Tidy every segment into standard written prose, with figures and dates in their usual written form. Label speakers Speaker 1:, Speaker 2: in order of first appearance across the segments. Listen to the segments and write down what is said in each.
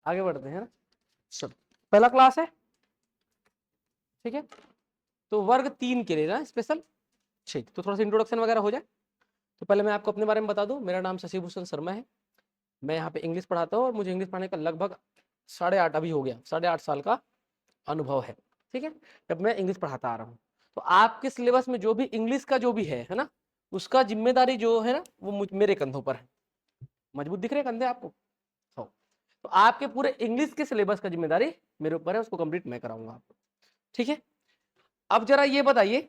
Speaker 1: आगे बढ़ते हैं ना। चलो पहला क्लास है, ठीक है। तो वर्ग 3 के लिए ना स्पेशल, ठीक। तो थोड़ा सा इंट्रोडक्शन वगैरह हो जाए। तो पहले मैं आपको अपने बारे में बता दूं, मेरा नाम शशि भूषण शर्मा है। मैं यहाँ पे इंग्लिश पढ़ाता हूँ और मुझे इंग्लिश पढ़ाने का लगभग 8.5 अभी हो गया, 8.5 साल का अनुभव है, ठीक है। जब मैं इंग्लिश पढ़ाता आ रहा हूँ, तो आपके सिलेबस में जो भी इंग्लिश का जो भी है ना, उसका जिम्मेदारी जो है ना वो मेरे कंधों पर है। मजबूत दिख रहे कंधे आपको? तो आपके पूरे इंग्लिश के सिलेबस का जिम्मेदारी मेरे ऊपर है, उसको कंप्लीट मैं कराऊंगा आपको, ठीक है। अब जरा ये बताइए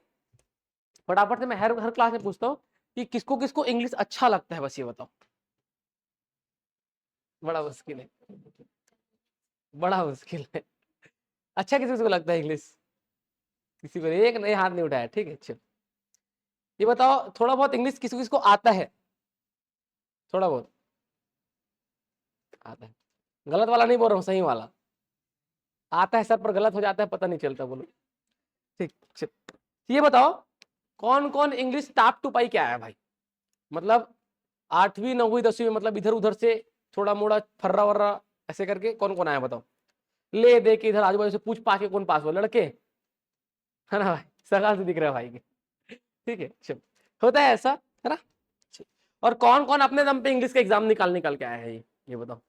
Speaker 1: फटाफट से, मैं हर क्लास में पूछता हूँ कि किसको किसको इंग्लिश अच्छा लगता है, बस ये बताओ। बड़ा मुश्किल है, बड़ा मुश्किल है। अच्छा किसी को लगता है इंग्लिश? किसी को एक नए हाथ नहीं उठाया, ठीक है। चलो ये बताओ, थोड़ा बहुत इंग्लिश किसी किसको आता है? थोड़ा बहुत आता है? गलत वाला नहीं बोल रहा हूँ, सही वाला। आता है सर पर गलत हो जाता है, पता नहीं चलता, बोलो। ठीक, चलो ये बताओ, कौन कौन इंग्लिश टॉप टू पाई क्या है भाई? मतलब 8वीं 9वीं 10वीं में, मतलब इधर उधर से थोड़ा मोड़ा फर्रा वर्रा ऐसे करके कौन कौन आया बताओ? ले दे के इधर आजू बाजू से पूछ पा के कौन पास हुआ? लड़के है ना भाई, सगाल से दिख रहा है भाई के, ठीक है। चलो होता है ऐसा, है ना। और कौन कौन अपने दम पे इंग्लिश का एग्जाम निकाल के आया है, ये बताओ।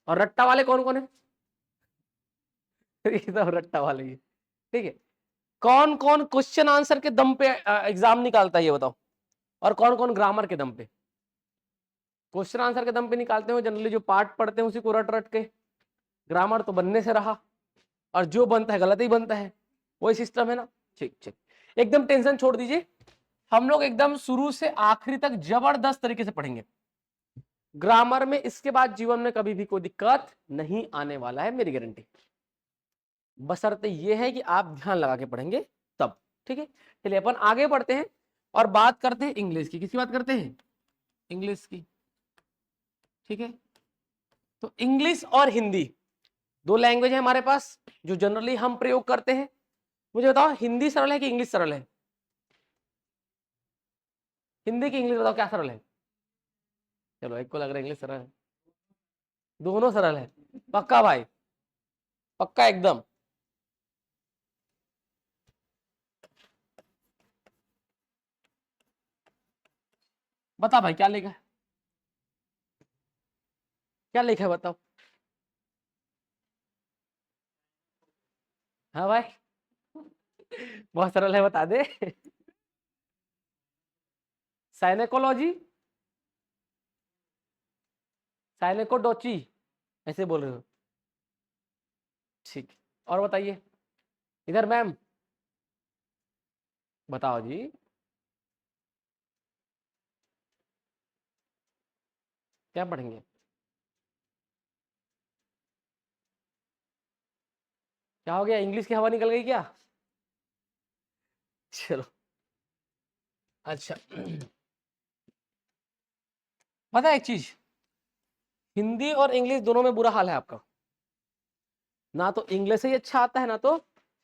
Speaker 1: और रट्टा वाले कौन कौन है? ये तो रट्टा वाले ही, ठीक है। कौन कौन क्वेश्चन आंसर के दम पे एग्जाम निकालता है, ये बताओ। और कौन कौन ग्रामर के दम पे? क्वेश्चन आंसर के दम पे निकालते हैं जनरली जो पार्ट पढ़ते हैं उसी को रट रट के, ग्रामर तो बनने से रहा, और जो बनता है गलत ही बनता है, वही सिस्टम है ना। ठीक ठीक, एकदम टेंशन छोड़ दीजिए, हम लोग एकदम शुरू से आखिरी तक जबरदस्त तरीके से पढ़ेंगे ग्रामर में। इसके बाद जीवन में कभी भी कोई दिक्कत नहीं आने वाला है, मेरी गारंटी। बशर्ते ये है कि आप ध्यान लगा के पढ़ेंगे तब, ठीक है। चलिए अपन आगे बढ़ते हैं और बात करते हैं इंग्लिश की। किसकी बात करते हैं? इंग्लिश की, ठीक है। तो इंग्लिश और हिंदी दो लैंग्वेज है हमारे पास जो जनरली हम प्रयोग करते हैं। मुझे बताओ, हिंदी सरल है कि इंग्लिश सरल है? हिंदी की इंग्लिश बताओ क्या सरल है? चलो एक को लग रहा है इंग्लिश सरल है, दोनों सरल है? पक्का भाई? पक्का एकदम? बता भाई क्या लिखा है, क्या लिखा है बताओ। हाँ भाई, बहुत सरल है, बता दे। साइनेकोलॉजी, साइनेकोडोची ऐसे बोल रहे हो? ठीक, और बताइए इधर मैम, बताओ जी। क्या पढ़ेंगे? क्या हो गया, इंग्लिश की हवा निकल गई क्या? चलो अच्छा, पता है एक चीज, हिंदी और इंग्लिश दोनों में बुरा हाल है आपका। ना तो इंग्लिश ही अच्छा आता है, ना तो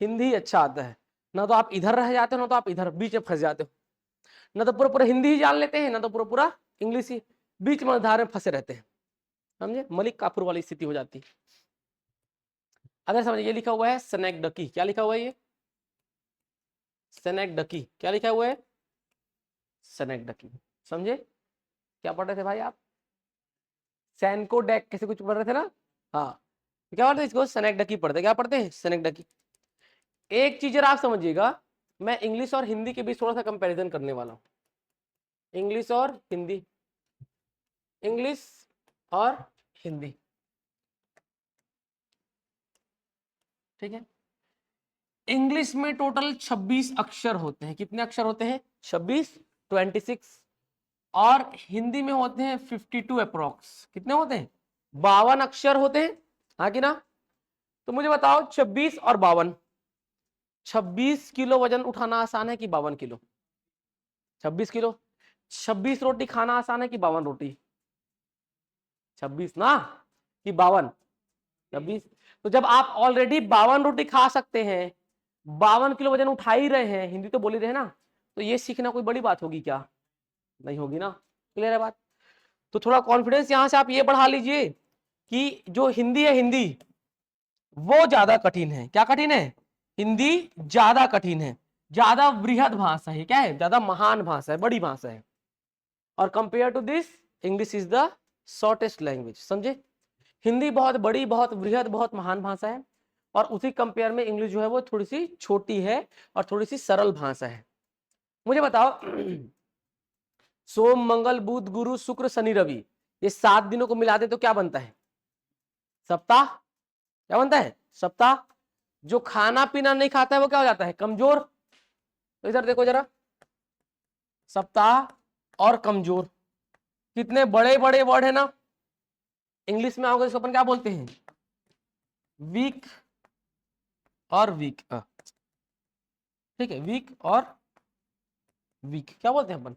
Speaker 1: हिंदी ही अच्छा आता है। ना तो आप इधर रह जाते हो, ना तो आप इधर बीच में फंस जाते हो। ना तो पूरा पूरा हिंदी ही जान लेते हैं, ना तो पूरा पूरा इंग्लिश ही, बीच में धार में फंसे रहते हैं। समझे? मलिक काफूर वाली स्थिति हो जाती है। अगर समझिए, ये लिखा हुआ है स्नेकडकी, क्या लिखा हुआ है ये? स्नेकडकी, क्या लिखा हुआ है? स्नेकडकी, समझे? क्या पढ़ रहे थे भाई आप? सैनको डेक कैसे कुछ पढ़ रहे थे ना? हाँ, क्या पढ़ते इसको? स्नेकडकी पढ़ते, क्या पढ़ते हैं? स्नेकडकी। एक चीज आप समझिएगा, मैं इंग्लिश और हिंदी के बीच थोड़ा सा कंपैरिजन करने वाला हूँ। इंग्लिश और हिंदी, इंग्लिश और हिंदी, ठीक है। इंग्लिश में टोटल 26 अक्षर होते हैं। कितने अक्षर होते हैं? 26, 26। और हिंदी में होते हैं 52 अप्रोक्स। कितने होते हैं? 52 अक्षर होते हैं, हाँ कि ना? तो मुझे बताओ 26 और 52, 26 किलो वजन उठाना आसान है कि 52 किलो? 26 किलो। 26 रोटी खाना आसान है कि 52 रोटी? 26 ना, कि 52? 26। तो जब आप ऑलरेडी 52 रोटी खा सकते हैं, 52 किलो वजन उठा ही रहे हैं, हिंदी तो बोल ही रहे हैं ना, तो ये सीखना कोई बड़ी बात होगी क्या? नहीं होगी ना। क्लियर है बात? तो थोड़ा कॉन्फिडेंस यहां से आप ये बढ़ा लीजिए कि जो हिंदी है, हिंदी वो ज्यादा कठिन है। क्या कठिन है? हिंदी ज्यादा कठिन है, ज्यादा बृहद भाषा है, क्या है? ज्यादा महान भाषा है, बड़ी भाषा है। और compare to this English is the shortest language. समझे? हिंदी बहुत बड़ी, बहुत बृहद, बहुत महान भाषा है, और उसी कंपेयर में इंग्लिश जो है वो थोड़ी सी छोटी है और थोड़ी सी सरल भाषा है। मुझे बताओ, सोम, मंगल, बुध, गुरु, शुक्र, शनि, रवि, ये 7 दिनों को मिला दे तो क्या बनता है? सप्ताह। क्या बनता है? सप्ताह। जो खाना पीना नहीं खाता है वो क्या हो जाता है? कमजोर। तो इधर देखो जरा, सप्ताह और कमजोर, कितने बड़े बड़े वर्ड है ना। इंग्लिश में आओगे इसको अपन क्या बोलते हैं? वीक और वीक। ठीक है, वीक और वीक क्या बोलते हैं अपन?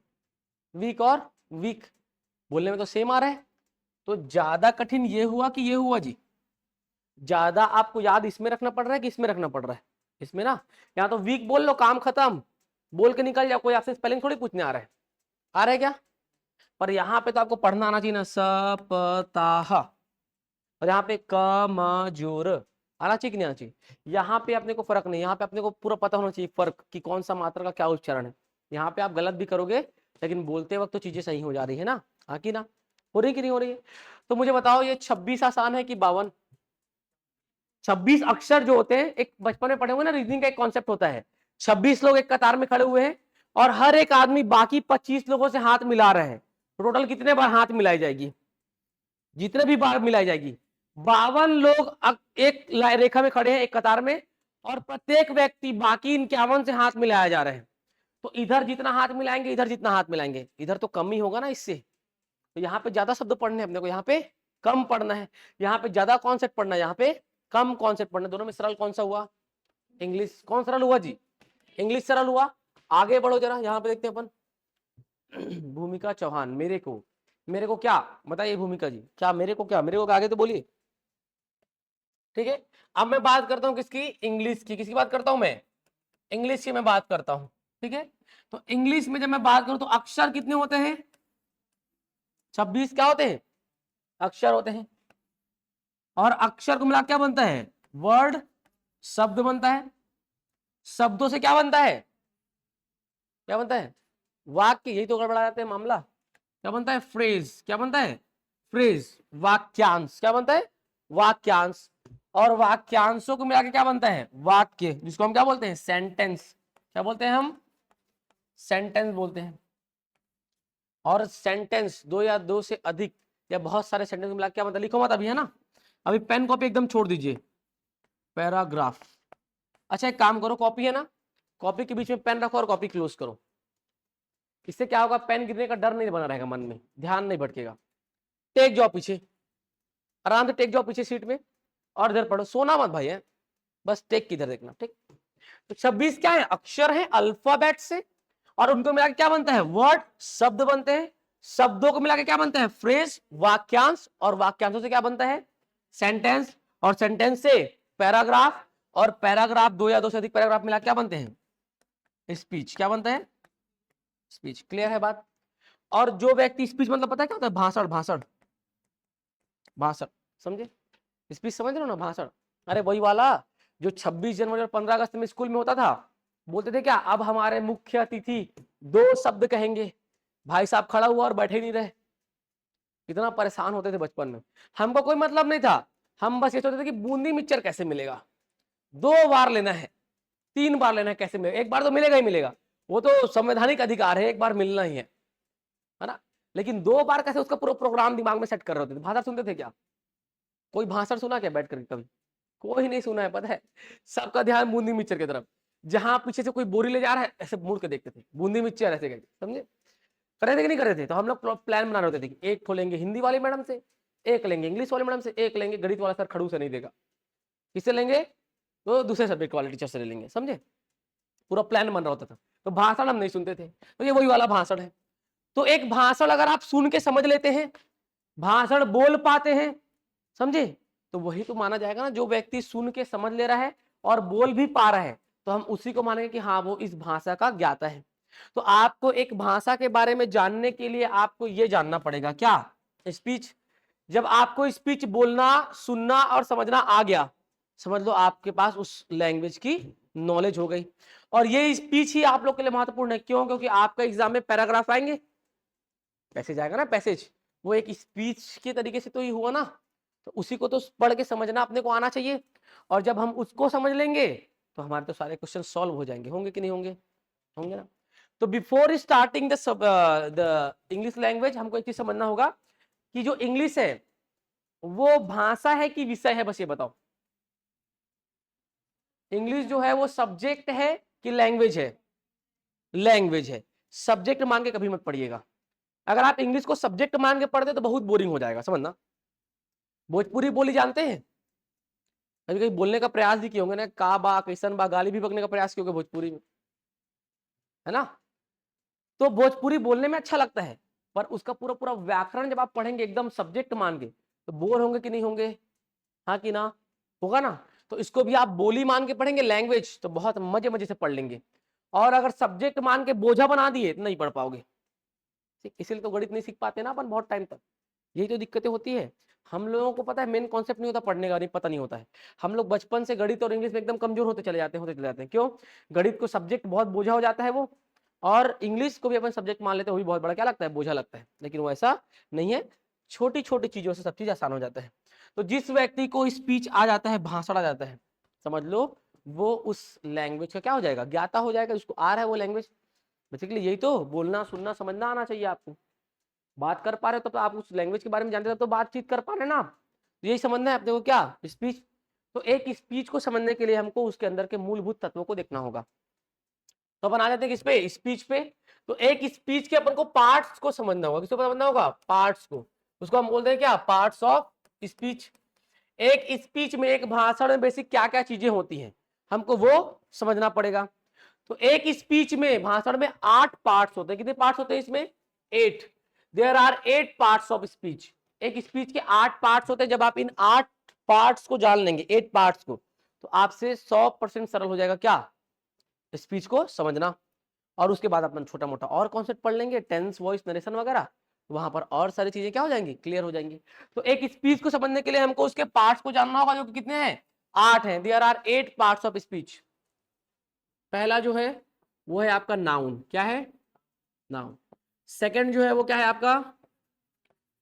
Speaker 1: वीक और वीक। बोलने में तो सेम आ रहा है। तो ज्यादा कठिन ये हुआ कि ये हुआ जी? ज्यादा आपको याद इसमें रखना पड़ रहा है कि इसमें रखना पड़ रहा है? इसमें ना। यहाँ तो वीक बोल लो, काम खत्म, बोल के निकल जाओ, कोई आपसे स्पेलिंग थोड़ी पूछने आ रहा है। आ रहा है क्या? पर यहाँ पे तो आपको पढ़ना आना चाहिए ना, सप्ताह। और यहाँ पे कमजोर आना चाहिए कि नहीं आना चाहिए? यहाँ पे अपने को फर्क नहीं, यहाँ पे अपने को पूरा पता होना चाहिए फर्क कि कौन सा मात्रा का क्या उच्चारण है। यहाँ पे आप गलत भी करोगे लेकिन बोलते वक्त तो चीजें सही हो जा रही है ना। हाँ कि ना? हो रही कि नहीं हो रही है? तो मुझे बताओ, ये 26 आसान है कि 52? 26 अक्षर जो होते हैं, एक बचपन में पढ़े हुए ना, रीजनिंग का एक कॉन्सेप्ट होता है, 26 लोग एक कतार में खड़े हुए हैं और हर एक आदमी बाकी 25 लोगों से हाथ मिला रहे हैं। टोटल कितने बार हाथ मिलाई जाएगी? जितने भी बार मिलाई जाएगी, 52 लोग एक रेखा में खड़े हैं, एक कतार में, और प्रत्येक व्यक्ति बाकी 51 से हाथ मिलाया जा रहे हैं। तो इधर जितना हाथ मिलाएंगे, इधर जितना हाथ मिलाएंगे, इधर तो कम ही होगा ना इससे। तो यहाँ पे ज्यादा शब्द पढ़ने हैं अपने को, यहाँ पे कम पढ़ना है। यहाँ पे ज्यादा कॉन्सेप्ट पढ़ना है, यहाँ पे कम कॉन्सेप्ट पढ़ना है। दोनों में सरल कौन सा हुआ? इंग्लिश। कौन सरल हुआ जी? इंग्लिश सरल हुआ। आगे बढ़ो जरा, यहाँ पे देखते हैं अपन। भूमिका चौहान, मेरे को क्या बताइए? भूमिका जी क्या? मेरे को क्या? मेरे को आगे तो बोलिए। ठीक है, अब मैं बात करता हूं किसकी? इंग्लिश की। किसकी बात करता हूं मैं? इंग्लिश की मैं बात करता हूं। ठीक है, तो इंग्लिश में जब मैं बात करूं तो अक्षर कितने होते हैं? 26 क्या होते हैं? अक्षर होते हैं। और अक्षर को मिला क्या बनता है? वर्ड, शब्द बनता है। शब्दों से क्या बनता है? क्या बनता है? वाक्य। यही तो गड़बड़ा जाते हैं मामला। क्या बनता है? फ्रेज। क्या बनता है? फ्रेज। वाक्यांश। क्या बनता है? वाक्यांश। और वाक्यांशों को मिला के क्या बनता है? वाक्य, जिसको हम क्या बोलते हैं? सेंटेंस। क्या बोलते हैं हम? सेंटेंस बोलते हैं। और सेंटेंस दो या दो से अधिक या बहुत सारे सेंटेंस मिला के क्या मतलब? लिखो मत अभी, है ना, अभी पेन कॉपी एकदम छोड़ दीजिए। पैराग्राफ। अच्छा एक काम करो, कॉपी है ना, कॉपी के बीच में पेन रखो और कॉपी क्लोज करो। इससे क्या होगा? पेन गिरने का डर नहीं बना रहेगा मन में, ध्यान नहीं भटकेगा। टेक जाओ पीछे, आराम से टेक जाओ पीछे सीट में और इधर पढ़ो। सोना मत भाई है, बस टेक किधर देखना। ठीक, तो 26 क्या है? अक्षर है अल्फाबेट से, और उनको मिला के क्या बनता है? वर्ड, शब्द बनते हैं। शब्दों को मिला के क्या बनता है? फ्रेज, वाक्यांश। और वाक्यांशों से क्या बनता है? सेंटेंस। और सेंटेंस से पैराग्राफ। और पैराग्राफ दो या दो से अधिक पैराग्राफ मिला क्या बनते हैं? स्पीच। क्या बनता है? स्पीच। क्लियर है बात? और जो व्यक्ति स्पीच मतलब पता है क्या होता है? भाषण। भाषण, भाषण। समझे? स्पीच समझ रहे हो ना? भाषण। अरे वही वाला जो 26 जनवरी और 15 अगस्त में स्कूल में होता था। बोलते थे क्या? अब हमारे मुख्य अतिथि 2 शब्द कहेंगे। भाई साहब खड़ा हुआ और बैठे नहीं रहे। इतना परेशान होते थे बचपन में। हमको कोई मतलब नहीं था, हम बस ये सोचते थे कि बूंदी मिक्सचर कैसे मिलेगा, 2 बार लेना है, 3 बार लेना है, कैसे मिलेगा? एक बार तो मिलेगा ही मिलेगा, वो तो संवैधानिक अधिकार है, एक बार मिलना ही है ना। लेकिन 2 बार कैसे? उसका पूरा प्रोग्राम दिमाग में सेट कर रहे होते थे। भाषण सुनते थे क्या? कोई भाषण सुना क्या बैठ कर कभी? कोई नहीं सुना है, पता है। सबका ध्यान बूंदी मिक्सचर की तरफ। जहां पीछे से कोई बोरी ले जा रहा है, ऐसे मुड़ के देखते थे, बूंदी मिक्सचर ऐसे कहते, समझे? करे थे कि नहीं करे थे? तो हम लोग प्लान बना रहे होते थे कि एक ठो लेंगे हिंदी वाली मैडम से, एक लेंगे इंग्लिश वाली मैडम से, एक लेंगे गणित वाला सर खड़ू से नहीं देगा, किससे लेंगे? तो दूसरे सब्जेक्ट वाले टीचर से ले लेंगे। समझे? पूरा प्लान बन रहा होता था। तो भाषण हम नहीं सुनते थे, तो ये वही वाला भाषण है। तो एक भाषण अगर आप सुन के समझ लेते हैं, भाषण बोल पाते हैं, समझे, तो वही तो माना जाएगा ना। जो व्यक्ति सुन के समझ ले रहा है और बोल भी पा रहा है, तो हम उसी को मानेंगे कि हाँ वो इस भाषा का ज्ञाता है। तो आपको एक भाषा के बारे में जानने के लिए आपको ये जानना पड़ेगा क्या? स्पीच, जब आपको स्पीच बोलना, सुनना और समझना आ गया, समझ लो आपके पास उस लैंग्वेज की नॉलेज हो गई। और ये स्पीच ही आप लोग के लिए महत्वपूर्ण है। क्यों? क्योंकि आपका एग्जाम में पैराग्राफ आएंगे, पैसेज आएगा ना, पैसेज, वो एक स्पीच के तरीके से तो ही हुआ ना, तो उसी को तो पढ़ के समझना अपने को आना चाहिए। और जब हम उसको समझ लेंगे तो हमारे तो सारे क्वेश्चन सॉल्व हो जाएंगे। होंगे कि नहीं होंगे? होंगे ना। तो before starting the English language हमको एक चीज समझना होगा कि जो इंग्लिश है वो भाषा है कि विषय है, बस ये बताओ। इंग्लिश जो है वो सब्जेक्ट है कि लैंग्वेज है? लैंग्वेज है। सब्जेक्ट मान के कभी मत पढ़िएगा। अगर आप इंग्लिश को सब्जेक्ट मान के पढ़ते तो बहुत बोरिंग हो जाएगा, समझना। भोजपुरी बोली जानते हैं? कभी कभी बोलने का प्रयास भी किए होंगे ना, का बा कैसन बा, गाली भी बकने का प्रयास किए होंगे भोजपुरी में, है ना। तो भोजपुरी बोलने में अच्छा लगता है, पर उसका पूरा पूरा व्याकरण जब आप पढ़ेंगे एकदम सब्जेक्ट मान के, तो बोर होंगे कि नहीं होंगे? हाँ कि ना? होगा ना। तो इसको भी आप बोली मान के पढ़ेंगे, लैंग्वेज, तो बहुत मजे मजे से पढ़ लेंगे। और अगर सब्जेक्ट मान के बोझा बना दिए तो नहीं पढ़ पाओगे। इसीलिए तो गणित नहीं सीख पाते ना अपन बहुत टाइम तक। यही तो दिक्कतें होती है। हम लोगों को पता है मेन कॉन्सेप्ट नहीं होता पढ़ने का, नहीं पता नहीं होता है। हम लोग बचपन से गणित और इंग्लिश में एकदम कमजोर होते चले जाते हैं। क्यों? गणित को सब्जेक्ट बहुत बोझा हो जाता है वो, और इंग्लिश को भी अपन सब्जेक्ट मान लेते हैं, वो भी बहुत बड़ा क्या लगता है, बोझा लगता है। लेकिन वो ऐसा नहीं है, छोटी छोटी चीजों से सब चीज आसान हो जाता है। तो जिस व्यक्ति को स्पीच आ जाता है, भाषण आ जाता है, समझ लो वो उस लैंग्वेज का क्या हो जाएगा, ज्ञाता हो जाएगा। उसको आ रहा है वो लैंग्वेज। बेसिकली यही तो, बोलना सुनना समझना आना चाहिए आपको। बात कर पा रहे हो तो आप उस लैंग्वेज के बारे में जानते हो तो बातचीत कर पा रहे हैं ना आप। यही समझना है अपने को, क्या स्पीच। तो एक स्पीच को समझने के लिए हमको उसके अंदर के मूलभूत तत्वों को देखना होगा। तो अपन आ जाते हैं किस पे, स्पीच पे। तो एक स्पीच के अपन को पार्ट्स को समझना होगा। किसको समझना होगा? पार्ट्स को। उसको हम बोलते हैं क्या, पार्ट्स ऑफ स्पीच। एक स्पीच में, एक भाषण में बेसिक क्या क्या चीजें होती हैं, हमको वो समझना पड़ेगा। तो एक स्पीच में, भाषण में 8 पार्ट्स होते हैं। कितने पार्ट्स होते हैं इसमें? 8। There are 8 parts of speech. एक स्पीच के 8 पार्ट्स होते हैं। जब आप इन 8 पार्ट्स को जान लेंगे, 8 पार्ट्स को, तो आपसे 100% सरल हो जाएगा क्या, स्पीच को समझना। और उसके बाद अपन छोटा मोटा और कॉन्सेप्ट पढ़ लेंगे, टेंस, वॉइस, नरेशन वगैरह, वहां पर और सारी चीजें क्या हो जाएंगी, क्लियर हो जाएंगी। तो एक स्पीच को समझने के लिए हमको उसके पार्ट्स को जानना होगा, जो कि कितने हैं? 8 हैं। There are 8 parts of speech. पहला जो है वो है आपका नाउन। क्या है? नाउन। सेकंड जो है वो क्या है आपका?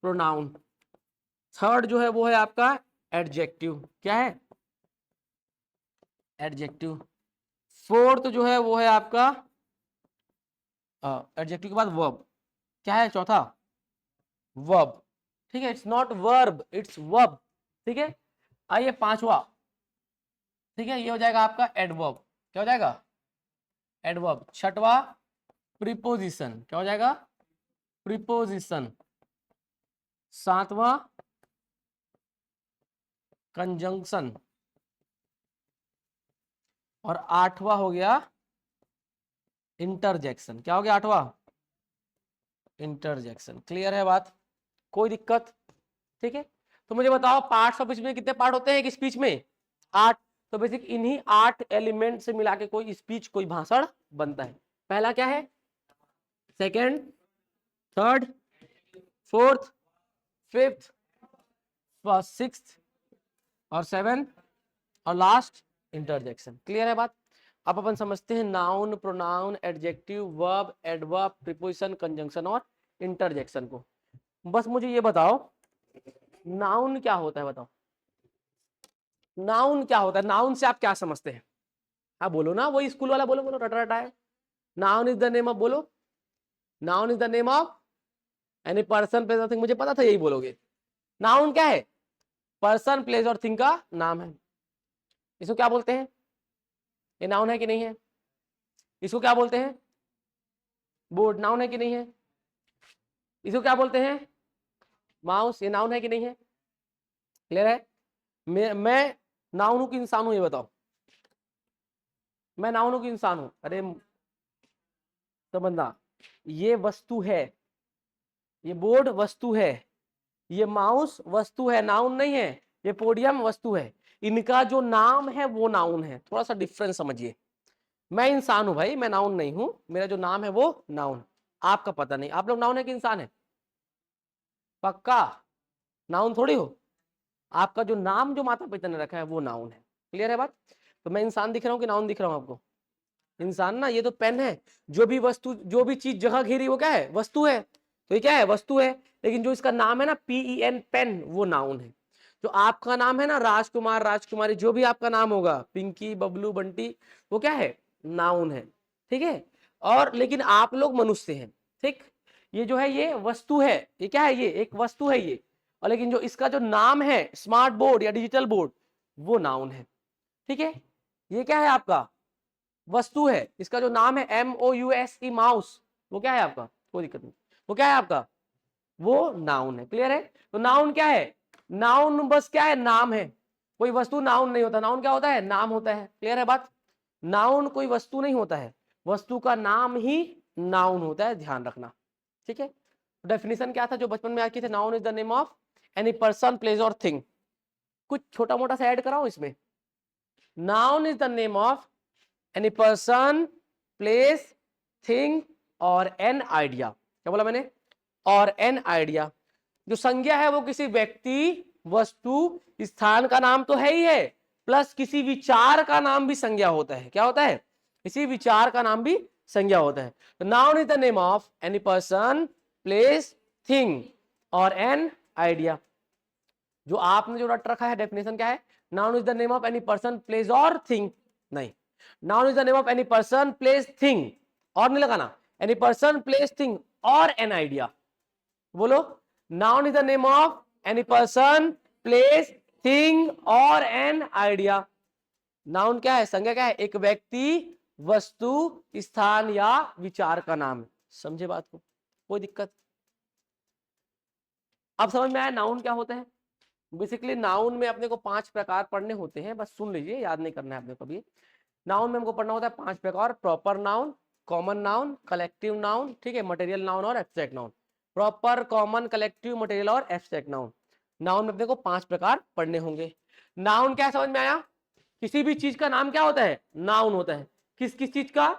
Speaker 1: प्रोनाउन। थर्ड जो है वो है आपका एडजेक्टिव। क्या है? एडजेक्टिव। फोर्थ जो है वो है आपका एडजेक्टिव के बाद वर्ब। क्या है चौथा? वर्ब। ठीक है, it's not verb, it's verb. ठीक है। आइए पांचवा। ठीक है, ये हो जाएगा आपका एडवर्ब। क्या हो जाएगा? एडवर्ब। छठवा प्रीपोजिशन। क्या हो जाएगा? प्रीपोजिशन। सातवां कंजंक्शन। और आठवां हो गया इंटरजेक्शन। क्या हो गया आठवां? इंटरजेक्शन। क्लियर है बात? कोई दिक्कत? ठीक है। तो मुझे बताओ पार्ट्स ऑफ स्पीच में कितने पार्ट होते हैं एक स्पीच में? 8। तो बेसिक इन्हीं 8 एलिमेंट से मिला के कोई स्पीच, कोई भाषण बनता है। पहला क्या है? Second, third, fourth, fifth, sixth और सेवन, और लास्ट इंटरजेक्शन। क्लियर है बात? अब अपन समझते हैं noun, pronoun, adjective, verb, adverb, preposition, conjunction और इंटरजेक्शन को। बस मुझे ये बताओ नाउन क्या होता है, बताओ नाउन क्या होता है। नाउन से आप क्या समझते हैं? हाँ बोलो ना, वही स्कूल वाला बोलो, बोलो रटा रटा है। Noun is the name of, बोलो। Noun is the name of any person, place और थिंग। मुझे पता था यही बोलोगे। नाउन क्या है? पर्सन, प्लेस और थिंग का नाम है। इसको क्या बोलते हैं? ये नाउन है कि नहीं है? इसको क्या बोलते हैं? बोर्ड। नाउन है कि नहीं है? इसको क्या बोलते हैं? माउस। ये नाउन है कि नहीं है? क्लियर है? मैं नाउन हूं कि इंसान हूं, ये बताओ। मैं नाउन हूं कि इंसान हूं? अरे समझना, ये वस्तु है, ये बोर्ड वस्तु है, ये माउस वस्तु है, नाउन नहीं है। ये पोडियम वस्तु है। इनका जो नाम है वो नाउन है। थोड़ा सा डिफरेंस समझिए। मैं इंसान हूं भाई, मैं नाउन नहीं हूं। मेरा जो नाम है वो नाउन। आपका पता नहीं, आप लोग नाउन है कि इंसान है? पक्का नाउन थोड़ी हो, आपका जो नाम जो माता पिता ने रखा है वो नाउन है। क्लियर है बात? तो मैं इंसान दिख रहा हूँ कि नाउन दिख रहा हूँ आपको? इंसान ना, ये तो पेन है, जो भी वस्तु जो भी चीज जगह घेरी वो क्या है? वस्तु है। तो ये क्या है? वस्तु है। लेकिन जो इसका नाम है ना PEN पेन, वो नाउन है। जो आपका नाम है ना राजकुमार राजकुमारी, जो भी आपका नाम होगा, पिंकी बबलू बंटी, वो क्या है? नाउन है। ठीक है? और लेकिन आप लोग मनुष्य हैं। ठीक, ये जो है ये वस्तु है, ये क्या है? ये एक वस्तु है ये। और लेकिन जो इसका जो नाम है स्मार्ट बोर्ड या डिजिटल बोर्ड, वो नाउन है। ठीक है? ये क्या है? आपका वस्तु है, इसका जो नाम है MOUSE माउस, वो क्या है आपका? कोई दिक्कत नहीं, वो क्या है आपका? वो नाउन है। क्लियर है? तो नाउन क्या है? नाउन बस क्या है? नाम है। कोई वस्तु नाउन नहीं होता। नाउन क्या होता है? नाम होता है। क्लियर है बात? नाउन कोई वस्तु नहीं होता है, वस्तु का नाम ही नाउन होता है, ध्यान रखना। ठीक है? डेफिनेशन क्या था जो बचपन में आके थे? Noun is the name of any person place और थिंग। कुछ छोटा मोटा सा ऐड कराऊं इसमें? Noun is the name of any person place thing और एन आइडिया। क्या बोला मैंने? और एन आइडिया। जो संज्ञा है वो किसी व्यक्ति वस्तु स्थान का नाम तो है ही है, प्लस किसी विचार का नाम भी संज्ञा होता है। क्या होता है? किसी विचार का नाम भी संज्ञा होता है। तो noun is the name of any person place thing और एन आइडिया। जो आपने जो रट रखा है डेफिनेशन क्या है? Noun is the name of any person place और थिंग। नहीं, noun is the name of any person place thing, और नहीं लगाना, एनी पर्सन प्लेस थिंग और एन आइडिया। बोलो, noun is the name of any person place thing और an idea. Noun क्या है? संज्ञा क्या है? एक व्यक्ति वस्तु स्थान या विचार का नाम। समझे बात को? कोई दिक्कत? अब समझ में आया नाउन क्या होता है? बेसिकली नाउन में अपने को 5 प्रकार पढ़ने होते हैं, बस सुन लीजिए, याद नहीं करना है अपने को कभी। नाउन में हमको पढ़ना होता है 5 प्रकार: proper noun, common noun, collective noun, ठीक है, मटेरियल नाउन और abstract noun. Proper, common, collective, material और एब्स्ट्रैक्ट नाउन। नाउन में अपने को 5 प्रकार पढ़ने होंगे। नाउन क्या समझ में आया? किसी भी चीज का नाम क्या होता है? नाउन होता है। किस किस चीज का?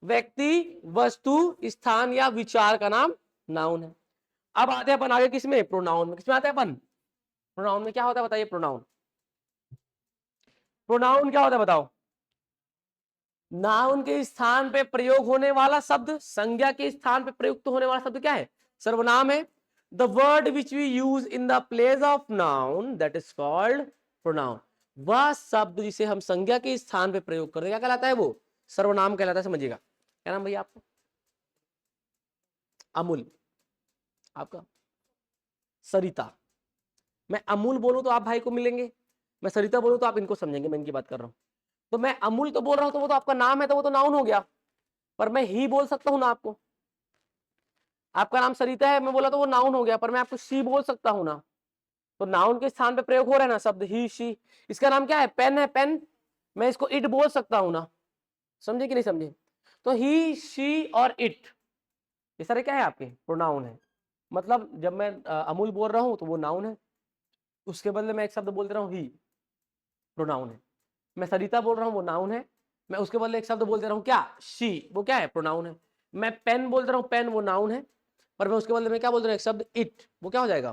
Speaker 1: व्यक्ति, वस्तु, स्थान या विचार का नाम नाउन है। अब आते हैं अपन आगे किसमें? प्रोनाउन में। किसमें आते हैं अपन? प्रोनाउन में क्या होता है बताइए? प्रोनाउन, प्रोनाउन क्या होता है बताओ? नाउन के स्थान पे प्रयोग होने वाला शब्द, संज्ञा के स्थान पे प्रयुक्त होने वाला शब्द क्या है? सर्वनाम है। The word which we use in the place of noun that is called pronoun. वह शब्द जिसे हम संज्ञा के स्थान पे प्रयोग करते हैं क्या कहलाता है? वो सर्वनाम कहलाता है। समझिएगा। क्या नाम भैया आपका? अमूल। आपका? सरिता। मैं अमूल बोलूं तो आप भाई को मिलेंगे, मैं सरिता बोलूं तो आप इनको समझेंगे, मैं इनकी बात कर रहा हूं। तो मैं अमूल तो बोल रहा हूं तो वो तो आपका नाम है, तो वो तो नाउन हो गया। पर मैं ही बोल सकता हूं ना आपको। आपका नाम सरिता है, मैं बोला तो वो नाउन हो गया, पर मैं आपको शी बोल सकता हूं ना। तो नाउन के स्थान पे प्रयोग हो रहा है ना शब्द ही शी। इसका नाम क्या है? पेन है, पेन। मैं इसको इट बोल सकता हूं ना। समझे कि नहीं समझे? तो ही शी और इट, ये सारे क्या है? आपके प्रोनाउन है। मतलब जब मैं अमूल बोल रहा हूं तो वो नाउन है, उसके बदले मैं एक शब्द बोल दे रहा हूं ही, प्रोनाउन है। मैं सरिता बोल रहा हूँ वो नाउन है, मैं उसके बदले एक शब्द बोल दे रहा हूँ क्या? शी, वो क्या है? प्रोनाउन है। मैं पेन बोल रहा हूँ, पेन, वो नाउन है, पर मैं उसके बदले में क्या बोल रहा हूँ? एक शब्द इट, वो क्या हो जाएगा?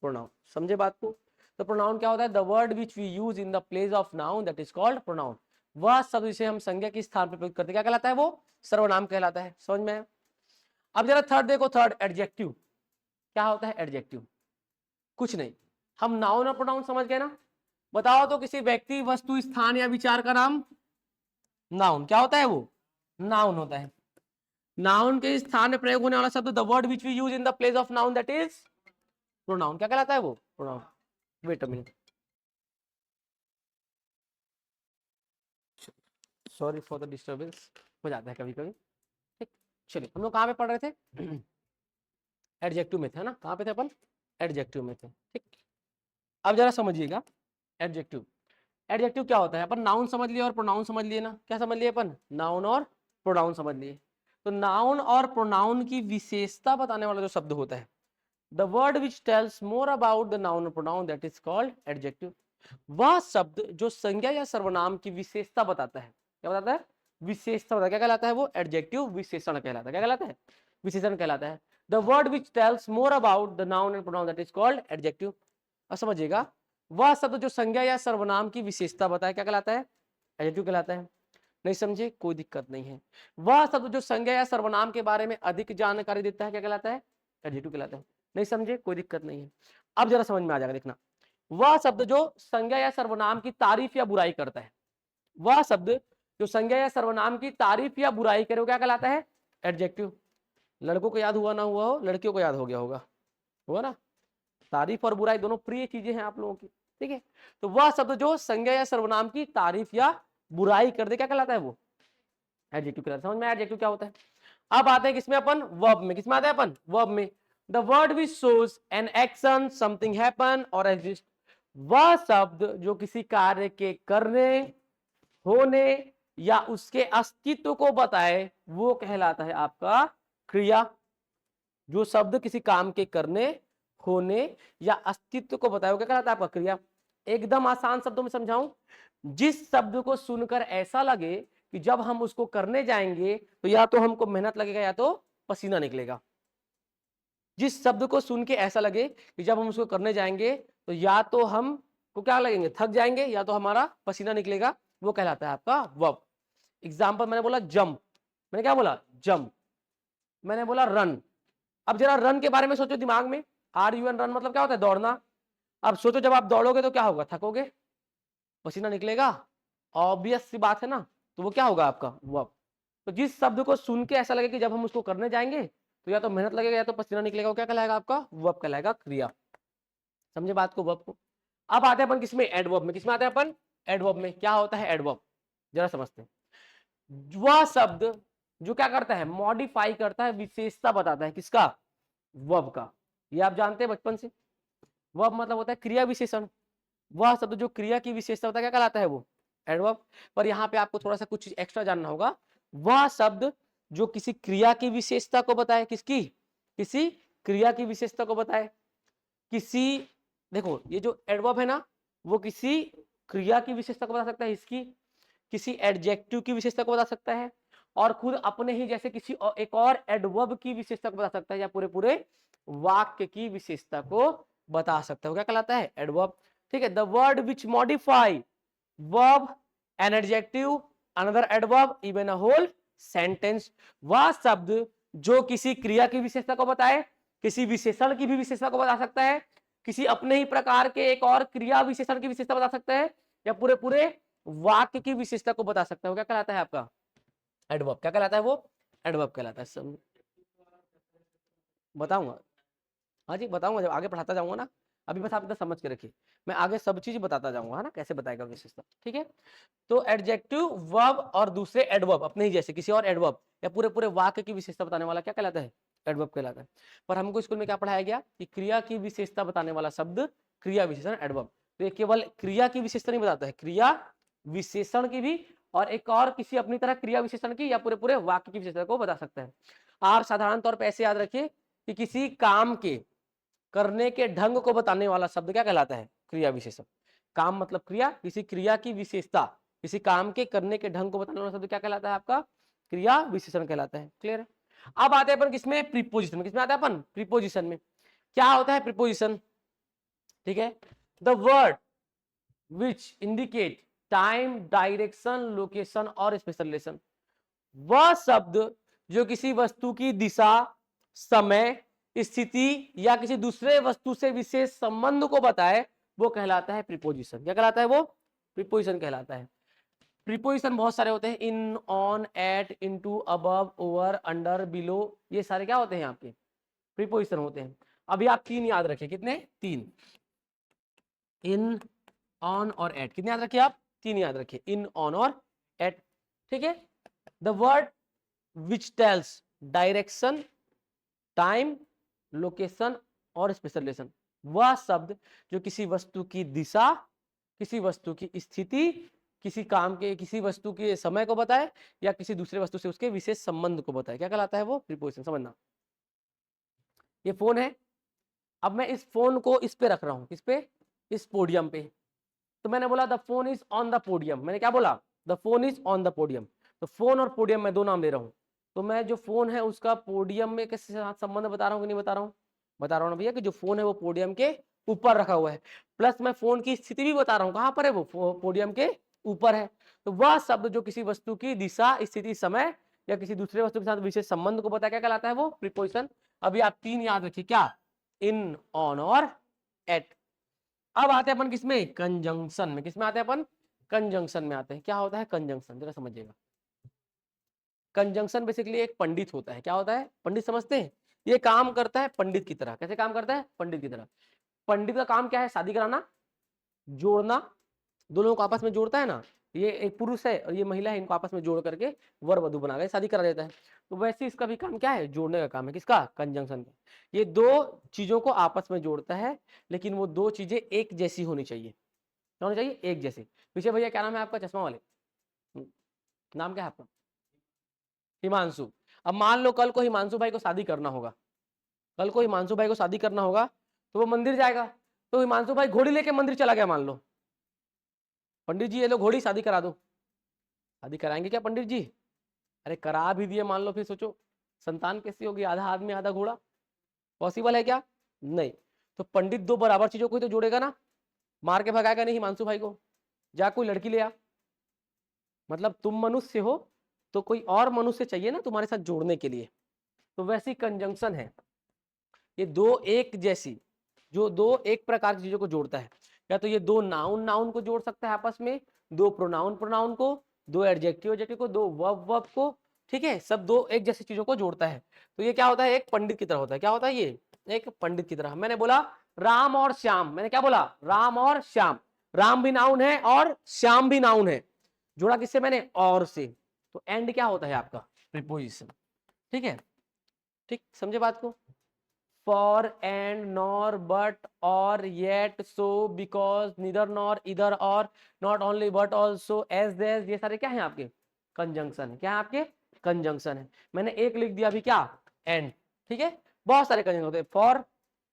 Speaker 1: प्रोनाउन। समझे बात को? तो प्रोनाउन क्या होता है? The word which we use in the place of noun that is called pronoun. वह शब्द जिसे हम संज्ञा के स्थान पर प्रयोग करते क्या कहलाता है? वो सर्वनाम कहलाता है। समझ में? अब जरा थर्ड देखो, थर्ड एडजेक्टिव। क्या होता है एडजेक्टिव? कुछ नहीं, हम नाउन और प्रोनाउन समझ गए ना। बताओ तो किसी व्यक्ति, वस्तु, स्थान या विचार का नाम नाउन क्या होता है? वो नाउन होता है। नाउन के स्थान में प्रयोग होने वाला शब्द, the word which we use in the place of noun that is pronoun, क्या कहलाता है? वो pronoun. Wait a minute, sorry for the disturbance, हो जाता है कभी कभी। ठीक, चलिए हम लोग कहाँ पे पढ़ रहे थे? एडजेक्टिव में थे ना? कहाँ पे थे अपन? एडजेक्टिव में थे। ठीक, अब जरा समझिएगा एडजेक्टिव। एडजेक्टिव क्या होता है? अपन नाउन समझ लिए और प्रोनाउन समझ लिए ना। क्या समझ लिए अपन? नाउन और प्रोनाउन समझ लिए। तो नाउन और प्रोनाउन की विशेषता बताने वाला जो शब्द होता है, the word which tells more about the noun और pronoun that is called adjective. वह शब्द जो संज्ञा या सर्वनाम की विशेषता बताता है। क्या बताता है? विशेषता बताता है। क्या कहलाता है? वो एडजेक्टिव विशेषण कहलाता है। क्या कहलाता है? विशेषण कहलाता है। The word which tells more about the noun and pronoun that is called adjective. अब समझिएगा, वह शब्द जो संज्ञा या सर्वनाम की विशेषता बताए क्या कहलाता है? एडजेक्टिव कहलाता है। नहीं समझे? कोई दिक्कत नहीं है। वह शब्द जो संज्ञा या सर्वनाम के बारे में अधिक जानकारी देता है क्या कहलाता है? एडजेक्टिव कहलाता है। नहीं समझे? कोई दिक्कत नहीं है। अब जरा समझ में आ जाएगा, देखना। वह शब्द जो संज्ञा या सर्वनाम की तारीफ या बुराई करता है, वह शब्द जो संज्ञा या सर्वनाम की तारीफ या बुराई करे वो क्या कहलाता है? एडजेक्टिव। लड़कों को याद हुआ ना हुआ हो, लड़कियों को याद हो गया होगा, हुआ ना? तारीफ और बुराई दोनों प्रिय चीजें हैं आप लोगों की, ठीक है। तो वह शब्द जो संज्ञा या सर्वनाम की तारीफ या बुराई कर दे क्या कहलाता है? वो एडजेक्टिव कहलाता है। समझ में आया एडजेक्टिव क्या होता है? अब आते हैं किसमें अपन? वर्ब में। किसमें आते हैं अपन? वर्ब में। The word which shows an action, something happen और एग्जिस्ट, वह शब्द जो किसी कार्य के करने, होने या उसके अस्तित्व को बताए वो कहलाता है आपका क्रिया। जो शब्द किसी काम के करने, होने या अस्तित्व को बताए वो क्या कहलाता है? आपका क्रिया। एकदम आसान शब्दों में समझाऊं, जिस शब्द को सुनकर ऐसा लगे कि जब हम उसको करने जाएंगे तो या तो हमको मेहनत लगेगा या तो पसीना निकलेगा। जिस शब्द को सुन के ऐसा लगे कि जब हम उसको करने जाएंगे तो या तो हम को क्या लगेंगे? थक जाएंगे, या तो हमारा पसीना निकलेगा, वो कहलाता है आपका वर्ब। एग्जाम्पल, मैंने बोला जंप, मैंने क्या बोला? जंप। मैंने बोला रन। अब जरा रन के बारे में सोचो दिमाग में। RUN रन मतलब क्या होता है? दौड़ना। अब सोचो जब आप दौड़ोगे तो क्या होगा? थकोगे, पसीना निकलेगा, ऑब्वियस सी बात है ना। तो वो क्या होगा? आपका वर्ब। तो जिस शब्द को सुन के ऐसा लगे कि जब हम उसको करने जाएंगे तो या तो मेहनत लगेगा या तो पसीना निकलेगा, वो क्या कहलाएगा? आपका वर्ब कहलाएगा, क्रिया। समझे बात को? वर्ब को। अब आते हैं अपन किसमें? एडवर्ब में। किसमें आते हैं अपन? एडवर्ब में। क्या होता है एडवर्ब? जरा समझते हैं। वह शब्द जो क्या करता है? मॉडिफाई करता है, विशेषता बताता है। किसका? वर्ब का। ये आप जानते हैं बचपन से। वर्ब मतलब होता है क्रिया विशेषण। वह शब्द जो क्रिया की विशेषता होता है क्या कहलाता है? वो एडवर्ब। पर यहाँ पे आपको थोड़ा सा कुछ एक्स्ट्रा जानना होगा। वह शब्द जो किसी क्रिया की विशेषता को बताए, किसकी? किसी क्रिया की विशेषता को बताए। किसी, देखो ये जो एडवर्ब है ना, वो किसी क्रिया की विशेषता को बता सकता है, इसकी किसी एडजेक्टिव की विशेषता को बता सकता है, और खुद अपने ही जैसे किसी एक और एडवर्ब की विशेषता को बता सकता है, या पूरे पूरे वाक्य की विशेषता को बता सकता है। वो क्या कहलाता है? एडवर्ब। ठीक है। The word which modify verb, an adjective, another adverb, even a whole sentence, वह शब्द जो किसी क्रिया की विशेषता को बताए, किसी विशेषण की भी विशेषता को बता सकता है, किसी अपने ही प्रकार के एक और क्रिया विशेषण की विशेषता बता सकता है, या पूरे पूरे वाक्य की विशेषता को बता सकता है। वो क्या कहलाता है? आपका एडवर्ब। क्या कहलाता है? वो एडवर्ब कहलाता है। बताऊंगा, हाँ जी बताऊंगा, जब आगे पढ़ाता जाऊंगा ना। अभी बस आप इतना समझ के रखिए, मैं आगे सब चीज बताता जाऊंगा, है ना, कैसे बताएगा विशेषता। ठीक है। तो एडजेक्टिव, वर्ब और दूसरे एडवर्ब अपने ही जैसे किसी और एडवर्ब या पूरे पूरे वाक्य की विशेषता बताने वाला क्या कहलाता है? एडवर्ब कहलाता है। पर हमको स्कूल में क्या पढ़ाया गया कि क्रिया की विशेषता बताने वाला शब्द क्रिया विशेषण एडवर्ब। तो ये केवल क्रिया की विशेषता नहीं बताता है, क्रिया विशेषण की भी, और एक और किसी अपनी तरह क्रिया विशेषण की या पूरे पूरे वाक्य की विशेषता को बता सकता है। आप साधारण तौर पर ऐसे याद रखिए कि किसी काम के करने के ढंग को बताने वाला शब्द क्या कहलाता है? क्रिया विशेषण। काम मतलब क्रिया, किसी क्रिया की विशेषता, किसी काम के करने के ढंग को बताने वाला शब्द क्या कहलाता है? आपका क्रिया विशेषण कहलाता है। क्लियर है? अब आते हैं अपन किसमें? प्रीपोजिशन में। किसमें आते हैं अपन? प्रीपोजिशन में। क्या होता है प्रीपोजिशन? ठीक है। The word which indicate time, direction, location और स्पेशल रिलेशन, वह शब्द जो किसी वस्तु की दिशा, समय, स्थिति या किसी दूसरे वस्तु से विशेष संबंध को बताए वो कहलाता है प्रीपोजिशन। क्या कहलाता है? वो प्रीपोजिशन कहलाता है। प्रीपोजिशन बहुत सारे होते हैं, in, on, at, into, above, over, under, below, ये सारे क्या होते हैं? आपके प्रीपोजिशन होते हैं। अभी आप तीन याद रखें। कितने? तीन। इन, ऑन और एट। कितने याद रखिए आप? तीन याद रखिए, इन, ऑन और एट। ठीक है। The word which tales direction, time, location और स्पेशल रिलेशन, वह शब्द जो किसी वस्तु की दिशा, किसी वस्तु की स्थिति, किसी काम के, किसी वस्तु के समय को बताए या किसी दूसरे वस्तु से उसके विशेष संबंध को बताए, क्या कहलाता है? वो प्रीपोजिशन। समझना, ये फोन है, अब मैं इस फोन को इस पे रख रहा हूं, किस पे? इस पोडियम पे। तो मैंने बोला the phone is on the podium. मैंने क्या बोला? The phone is on the podium. तो फोन और पोडियम में दो नाम ले रहा हूं। तो मैं जो फोन है उसका पोडियम में किसके साथ संबंध बता रहा हूँ कि नहीं बता रहा हूँ? बता रहा हूँ ना भैया कि जो फोन है वो पोडियम के ऊपर रखा हुआ है, प्लस मैं फोन की स्थिति भी बता रहा हूँ, कहाँ पर है वो? पोडियम के ऊपर है। तो वह शब्द जो किसी वस्तु की दिशा, स्थिति, समय या किसी दूसरे वस्तु के साथ विशेष संबंध को बता, क्या कहलाता है? वो प्रीपोजिशन। अभी आप 3 याद रखिए, क्या? इन, ऑन और एट। अब आते हैं अपन किसमें? कंजंक्शन में। किसमें आते हैं अपन? कंजंक्शन में आते हैं। क्या होता है कंजंक्शन, जरा समझिएगा। कंजंक्शन बेसिकली एक पंडित होता है। क्या होता है? पंडित, समझते हैं? ये काम करता है पंडित की तरह। कैसे काम करता है? पंडित की तरह। पंडित का काम क्या है? शादी कराना, जोड़ना, दो लोगों को आपस में जोड़ता है ना। ये एक पुरुष है और ये महिला है, इनको आपस में जोड़ करके वर वधु बना के शादी करा देता है। तो वैसे इसका भी काम क्या है? जोड़ने का काम है। किसका? कंजंक्शन का। ये दो चीजों को आपस में जोड़ता है, लेकिन वो दो चीजें एक जैसी होनी चाहिए। क्या होनी चाहिए? एक जैसी। पीछे भैया क्या नाम है आपका चश्मा वाले? नाम क्या है आपका? हिमांशु। अब मान लो कल को हिमांशु भाई को शादी करना होगा, कल को हिमांशु भाई को शादी करना होगा, तो वो मंदिर जाएगा। तो हिमांशु भाई घोड़ी लेके मंदिर चला गया, मान लो। पंडित जी ये लो घोड़ी, शादी करा दो। शादी कराएंगे क्या पंडित जी? अरे करा भी दिए, मान लो, फिर सोचो संतान कैसी होगी? आधा आदमी आधा घोड़ा। पॉसिबल है क्या? नहीं। तो पंडित दो बराबर चीजों को ही तो जोड़ेगा ना। मार के भगाएगा नहीं हिमांशु भाई को, जा कोई लड़की ले आ। मतलब तुम मनुष्य हो तो कोई और मनुष्य चाहिए ना तुम्हारे साथ जोड़ने के लिए। तो वैसी कंजंक्शन है, ये दो एक जैसी, जो दो एक प्रकार की चीजों को जोड़ता है। या तो ये दो नाउन नाउन को जोड़ सकता है आपस में, दो प्रोनाउन प्रोनाउन को, दो एडजेक्टिव एडजेक्टिव को, दो वर्ब वर्ब को। ठीक है, सब दो एक जैसी चीजों को जोड़ता है। तो ये क्या होता है? एक पंडित की तरह होता है। क्या होता है? ये एक पंडित की तरह। मैंने बोला राम और श्याम, मैंने क्या बोला? राम और श्याम। राम भी नाउन है और श्याम भी नाउन है। जोड़ा किससे मैंने? और से। तो एंड क्या होता है आपका? प्रीपोजिशन। ठीक है, ठीक, समझे बात को? For, and, nor, but, or, yet, so, because, neither, nor, either, or, not only but also, as these, ये सारे क्या है आपके? कंजंक्शन है। क्या है आपके? कंजंक्शन है। मैंने एक लिख दिया अभी, क्या? एंड। ठीक है, बहुत सारे कंजंक्शन होते हैं। For,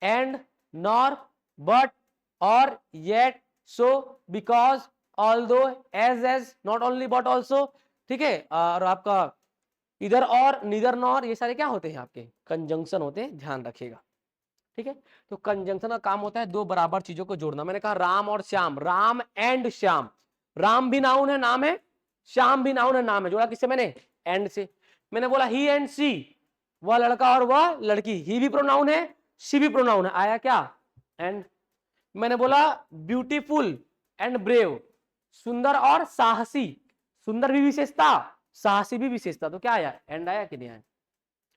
Speaker 1: and, nor, but, or, yet, so, because, although, as, not only but also. ठीक है, और आपका इधर और, नीदर नॉर, ये सारे क्या होते हैं? आपके कंजंक्शन होते हैं, ध्यान रखिएगा। ठीक है, तो कंजंक्शन का काम होता है दो बराबर चीजों को जोड़ना। मैंने कहा राम और श्याम, राम एंड श्याम। राम भी नाउन है, नाम है। श्याम भी नाउन है, नाम है। जोड़ा किससे मैंने? एंड से। मैंने बोला ही एंड सी, वह लड़का और वह लड़की। ही भी प्रोनाउन है, सी भी प्रोनाउन है। आया क्या? एंड। मैंने बोला ब्यूटीफुल एंड ब्रेव, सुंदर और साहसी। सुंदर भी विशेषता, साहसी भी विशेषता। तो क्या आया? एंड आया कि नहीं आया?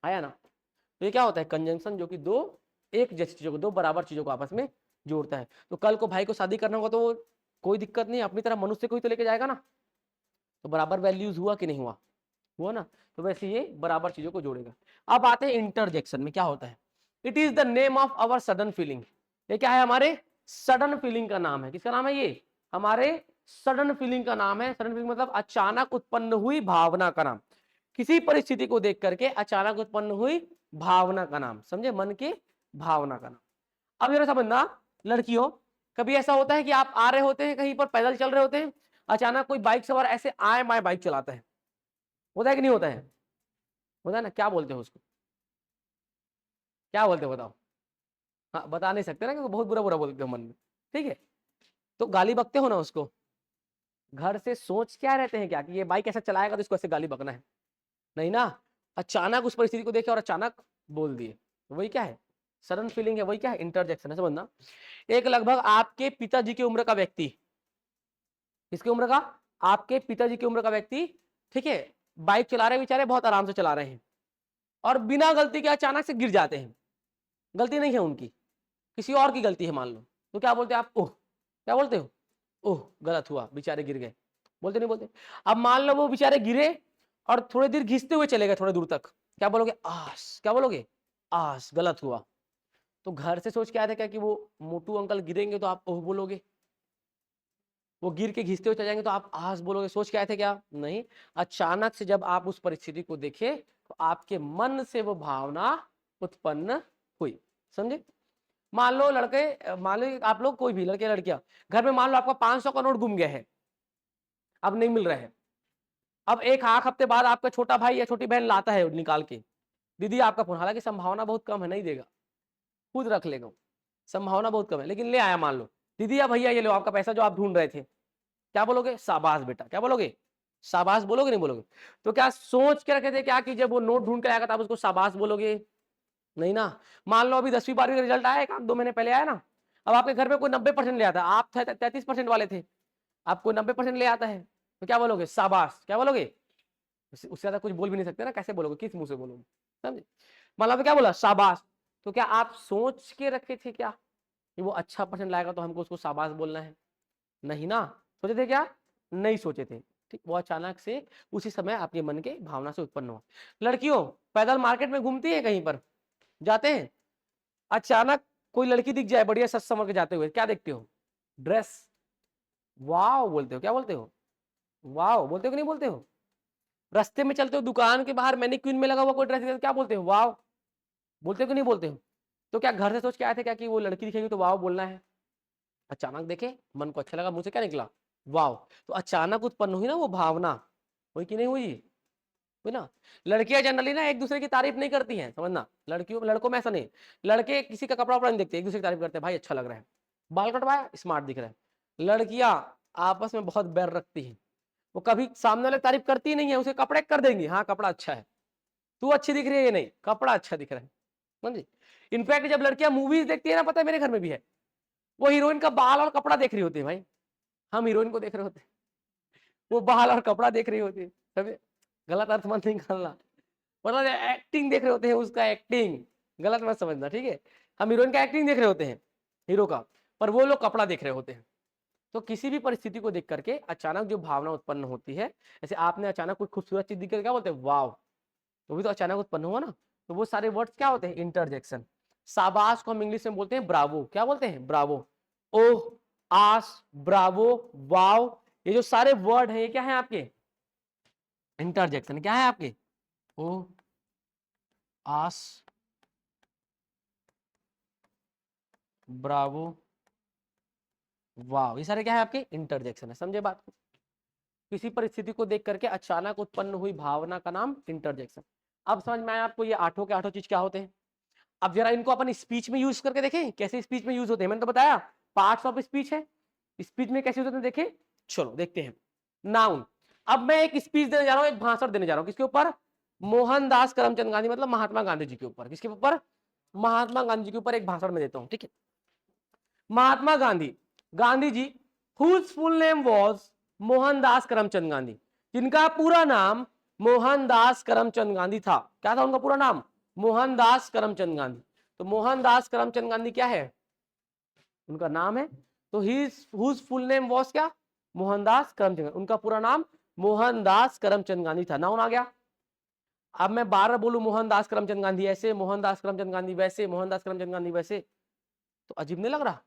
Speaker 1: आया ना। तो ये क्या होता है? कंजंक्शन, जो कि दो एक जैसी चीजों को, दो बराबर चीजों को आपस में जोड़ता है। तो कल को भाई को शादी करना होगा तो कोई दिक्कत नहीं, अपनी तरह मनुष्य को ही तो लेके जाएगा ना। तो बराबर वैल्यूज हुआ कि नहीं हुआ? हुआ ना। तो वैसे ये बराबर चीजों को जोड़ेगा। अब आते हैं इंटरजेक्शन में। क्या होता है? It is the name of our sudden feeling. ये क्या है? हमारे सडन फीलिंग का नाम है। किसका नाम है? ये हमारे सडन फीलिंग का नाम है। सडन फीलिंग मतलब अचानक उत्पन्न हुई भावना का नाम। किसी परिस्थिति को देख करके अचानक उत्पन्न हुई भावना का नाम, समझे? मन के भावना का नाम। अब जरा समझना, लड़कियों, कभी ऐसा होता है कि आप आ रहे होते हैं कहीं पर, पैदल चल रहे होते हैं, अचानक कोई बाइक सवार ऐसे आए माए बाइक चलाता है। होता है कि नहीं होता है? होता है ना। क्या बोलते हो उसको? क्या बोलते हो बताओ? हाँ, बता नहीं सकते ना, क्योंकि बहुत बुरा बुरा बोलते हो मन में। ठीक है, तो गाली बकते हो ना उसको। घर से सोच क्या रहते हैं क्या कि ये बाइक ऐसा चलाएगा तो इसको ऐसे गाली बकना है? नहीं ना। अचानक उस परिस्थिति को देखे और अचानक बोल दिए, वही क्या है? सडन फीलिंग है। वही क्या है? इंटरजेक्शन है। समझना, एक लगभग आपके पिताजी की उम्र का व्यक्ति, किसकी उम्र का? आपके पिताजी की उम्र का व्यक्ति, ठीक है, बाइक चला रहे, बेचारे बहुत आराम से चला रहे हैं, और बिना गलती के अचानक से गिर जाते हैं। गलती नहीं है उनकी, किसी और की गलती है मान लो। तो क्या बोलते हैं आप? ओह। क्या बोलते हो? ओह, गलत हुआ, बेचारे गिर गए। बोलते नहीं बोलते? अब मान लो वो बेचारे गिरे और थोड़ी देर घिसते हुए चले गए, थोड़ी दूर तक। क्या बोलोगे? आस। क्या बोलोगे? आस, गलत हुआ। तो घर से सोच के आए थे क्या कि वो मोटू अंकल गिरेंगे तो आप ओह बोलोगे? वो गिर के घिसते हुए चले जाएंगे तो आप आस बोलोगे? सोच के आए थे क्या? नहीं। अचानक से जब आप उस परिस्थिति को देखे तो आपके मन से वो भावना उत्पन्न हुई। समझे? मान लो लड़के, मान लो आप लोग, कोई भी लड़के लड़कियां घर में, मान लो आपका 500 का नोट गुम गया है, अब नहीं मिल रहा है। अब एक हफ्ते बाद आपका छोटा भाई या छोटी बहन लाता है निकाल के, दीदी आपका फोन, हालांकि संभावना बहुत कम है नहीं देगा, खुद रख लेगा, संभावना बहुत कम है, लेकिन ले आया मान लो, दीदी या भैया ये लो आपका पैसा जो आप ढूंढ रहे थे, क्या बोलोगे? शाबाश बेटा। क्या बोलोगे? शाबाश बोलोगे नहीं बोलोगे? तो क्या सोच के रखे थे क्या कि जब वो नोट ढूंढ के आएगा तब उसको शाबाश बोलोगे? नहीं ना। मान लो अभी 10वीं 12वीं का रिजल्ट आया, 1-2 महीने पहले आया ना, अब आपके घर में कोई 90% ले आता है, आप 33% वाले थे, आपको 90% ले आता है, तो क्या बोलोगे? शाबाश। क्या बोलोगे? उससे ज्यादा कुछ बोल भी नहीं सकते ना, कैसे बोलोगे, किस मुंह से बोलोगे? समझे? मतलब क्या बोला? शाबाश। तो क्या आप सोच के रखे थे क्या कि वो अच्छा परसेंट लाएगा तो हमको उसको शाबाश बोलना है? नहीं ना। सोचे थे क्या? नहीं सोचे थे। ठीक, वो अचानक से उसी समय आपके मन के भावना से उत्पन्न हुआ। लड़कियों पैदल मार्केट में घूमती है, कहीं पर जाते हैं, अचानक कोई लड़की दिख जाए बढ़िया सच समझ के जाते हुए, क्या देखते हो? ड्रेस, वाओ बोलते हो। क्या बोलते हो? वाओ बोलते हो कि नहीं बोलते हो? रास्ते में चलते हो, दुकान के बाहर मैनिक्विन में लगा हुआ कोई ड्रेस, क्या बोलते हो? वाओ बोलते हो कि नहीं बोलते हो? तो क्या घर से सोच के आए थे क्या कि वो लड़की दिखेगी तो वाओ बोलना है? अचानक देखे, मन को अच्छा लगा, मुंह से क्या निकला? वाओ। तो अचानक उत्पन्न हुई ना वो भावना, हुई कि नहीं हुई? हुई ना। लड़कियां जनरली ना एक दूसरे की तारीफ नहीं करती हैं, समझना, लड़कियों लड़कों में ऐसा नहीं, लड़के किसी का कपड़ा वपड़ा नहीं देखते, एक दूसरे की तारीफ करते हैं, भाई अच्छा लग रहा है, बाल कटवाया स्मार्ट दिख रहा है। लड़कियां आपस में बहुत बैर रखती हैं, वो कभी सामने वाले तारीफ करती नहीं है, उसे कपड़े कर देंगी, हाँ कपड़ा अच्छा है, तू अच्छी दिख रही है, ये नहीं कपड़ा अच्छा दिख रहा है, समझी। इनफैक्ट जब लड़कियां मूवीज देखती है ना, पता है मेरे घर में भी है, वो हीरोइन का बाल और कपड़ा देख रही होती है, भाई हम हीरोइन को देख रहे होते हैं, वो बाल और कपड़ा देख रही होती है, समझे, गलत अर्थ मत निकालना, मतलब एक्टिंग देख रहे होते हैं उसका, एक्टिंग गलत मत समझना, ठीक है, हम हीरोइन का एक्टिंग देख रहे होते हैं, हीरो का, पर वो लोग कपड़ा देख रहे होते हैं। तो किसी भी परिस्थिति को देख करके अचानक जो भावना उत्पन्न होती है, जैसे आपने अचानक कोई खूबसूरत चीज दिख कर क्या बोलते हैं? वाव, तो भी तो अचानक उत्पन्न हुआ ना, तो वो सारे वर्ड्स क्या होते हैं? इंटरजेक्शन। शाबाश को हम इंग्लिश में बोलते हैं ब्रावो। क्या बोलते हैं? ब्रावो। ओह, आस, ब्रावो, वाव, ये जो सारे वर्ड हैं ये क्या है आपके? इंटरजेक्शन। क्या है आपके? ओह, आस, ब्रावो, वाव, ये सारे क्या है आपके? इंटरजेक्शन है। समझे बात को? किसी परिस्थिति को देख करके अचानक उत्पन्न हुई भावना का नाम इंटरजेक्शन। अब समझ में आया आपको ये आठों के आठों चीज क्या होते हैं? अब जरा इनको अपन स्पीच में यूज करके देखें कैसे स्पीच में यूज होते हैं। मैंने तो बताया पार्ट्स ऑफ स्पीच है, स्पीच में कैसे यूज होते हैं देखें, चलो देखते हैं। नाउन, अब मैं एक स्पीच देने जा रहा हूं, एक भाषण देने जा रहा हूं, किसके ऊपर? मोहनदास करमचंद गांधी, मतलब महात्मा गांधी जी के ऊपर। किसके ऊपर? महात्मा गांधी जी के ऊपर एक भाषण में देता हूं, ठीक है। Mahatma Gandhi, Gandhi ji whose full name was Mohandas Karamchand Gandhi, जिनका पूरा नाम मोहनदास करमचंद गांधी था। क्या था उनका पूरा नाम? मोहनदास करमचंद गांधी। तो मोहनदास करमचंद गांधी क्या है? उनका नाम है। तो whose full name was क्या? मोहनदास करमचंद गांधी। उनका पूरा नाम मोहनदास करमचंद गांधी था। नाउन आ गया। अब मैं बार बार बोलूं मोहनदास करमचंद गांधी ऐसे, मोहनदास करमचंद गांधी वैसे, मोहनदास करमचंद गांधी वैसे, तो अजीब नहीं लग रहा?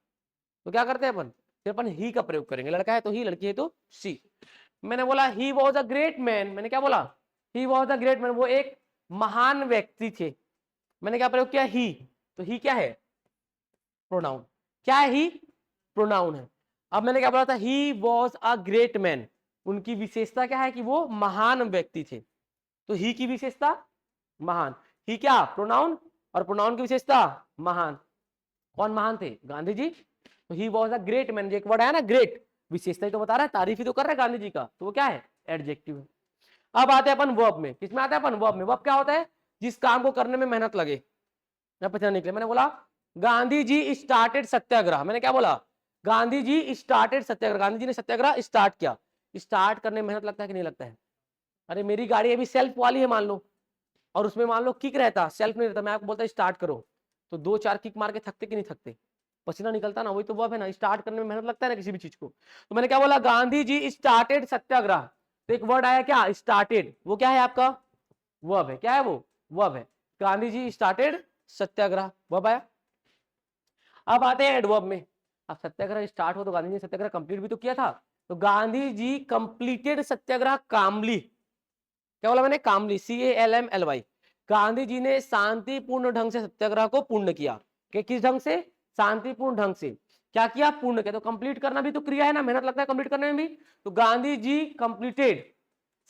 Speaker 1: तो क्या करते हैं अपन? फिर अपन ही का प्रयोग करेंगे। लड़का है तो ही, लड़की है तो सी। मैंने बोला he was a great man, मैंने क्या बोला? He was a great man, वो एक महान व्यक्ति थे। मैंने क्या प्रयोग किया? ही। तो ही क्या है? प्रोनाउन। क्या है ही? प्रोनाउन है। अब मैंने क्या बोला था? He was a great man, उनकी विशेषता क्या है? कि वो महान व्यक्ति थे। तो ही की विशेषता महान, ही क्या? प्रोनाउन, और प्रोनाउन की विशेषता महान। कौन महान थे? गांधी जी। तो he was a great man, जो एक वर्ड आया ना ग्रेट, विशेषता ही तो बता रहा है, तारीफ ही तो कर रहा है गांधी जी का, तो वो क्या है? एडजेक्टिव है। अब आते हैं अपन वर्ब में। किसमें आते हैं अपन? वर्ब में। वर्ब क्या होता है? जिस काम को करने में मेहनत लगे या पता निकले। मैंने बोला गांधी जी स्टार्टेड सत्याग्रह। मैंने क्या बोला? गांधी जी स्टार्टेड सत्याग्रह। गांधी जी ने सत्याग्रह स्टार्ट किया। स्टार्ट करने में मेहनत लगता है कि नहीं लगता है? अरे मेरी गाड़ी अभी सेल्फ वाली है मान लो, और उसमें मान लो किक रहता, सेल्फ नहीं रहता, मैं आपको बोलता स्टार्ट करो, तो 2-4 किक मार के थकते कि नहीं थकते? पसीना निकलता ना, वही तो वर्ब है ना, स्टार्ट करने में मेहनत लगता है ना किसी भी चीज को। तो मैंने क्या बोला? गांधी जी स्टार्टेड सत्याग्रह। तो एक वर्ड आया क्या? स्टार्टेड। वो क्या है आपका? वर्ब है। क्या है वो? वर्ब है। गांधी जी स्टार्टेड सत्याग्रह, वर्ब आया। अब आते हैं एडवर्ब में। अब सत्याग्रह स्टार्ट हो तो गांधी जी सत्याग्रह कंप्लीट भी तो किया था। तो गांधी जी कंप्लीटेड सत्याग्रह कामली। क्या बोला मैंने? कामली, CALMLY। गांधी जी ने शांतिपूर्ण ढंग से सत्याग्रह को पूर्ण किया। कि किस ढंग से? शांतिपूर्ण ढंग से। क्या किया? पूर्ण किया। तो कंप्लीट करना भी तो क्रिया है ना, मेहनत लगता है कंप्लीट करने में भी। तो गांधी जी कंप्लीटेड